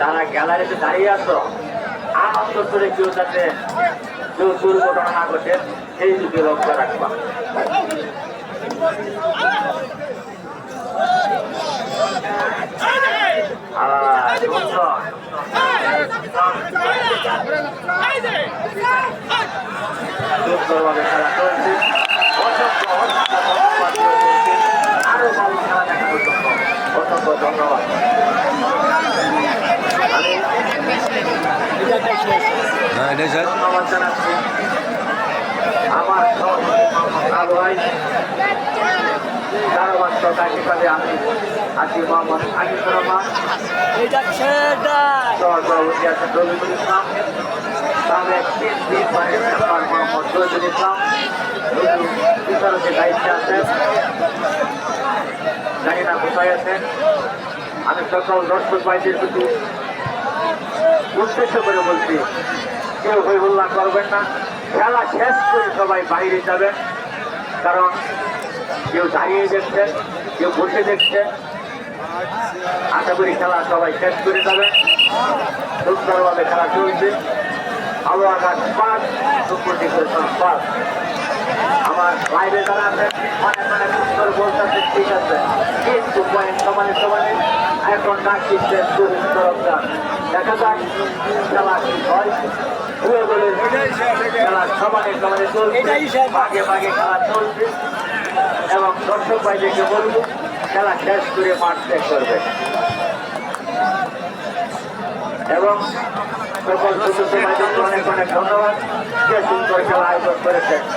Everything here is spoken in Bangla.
যারা গ্যালারিতে দাঁড়িয়ে আছো আনন্দ করে কেউ যাতে কেউ দুর্ঘটনা না ঘটে সেই দিকে লক্ষ্য রাখবা। সুন্দরভাবে খেলা চলছে, আরো ভালো খেলা দেখা পর্যন্ত অসংখ্য ধন্যবাদ। ধন্যবাদ জানাচ্ছি আমার ভাই ধারাবাধ্য হিসাবে আমি আছি মোহাম্মদ আনিসুর রহমান, সহসভাপতি আছেন রবিউল ইসলাম, সাবেক মেম্বার মোহাম্মদ শহীদুল ইসলাম, বিচারকের দায়িত্বে আছেন, জানি না কোথায় আছেন। আমি সকল দর্শক ভাইদের প্রতি উদ্দেশ্য করে বলছি, কেউ হইহুল্লাহ করবেন না, খেলা শেষ করে সবাই বাইরে যাবেন। কারণ কেউ দাঁড়িয়ে দেখছেন, কেউ বসে দেখছেন। আশা করি খেলা সবাই শেষ করে যাবেন। সুন্দরভাবে খেলা চলছে। আলো আকাশ পাঁচ, সুপ্রতিকল্পন পাঁচ। আমার লাইভে যারা আছেন অনেক অনেক সুন্দর বলতেছে, ঠিক আছে, কিন্তু পয়েন্ট সমানে সমানে এখন ডাক দিচ্ছেন তরুণ তরফদার। দেখা যাক খেলা কি হয়। খেলা সমানে সমানে চলছে, ভাগে ভাগে খেলা চলছে এবং দর্শক ভাইদেরকে বলবো খেলা শেষ করে মাঠ ত্যাগ করবে এবং সকল সুযোগ ভাইদেরকে অনেক অনেক ধন্যবাদ। যে সুন্দর খেলা আয়োজন করেছেন।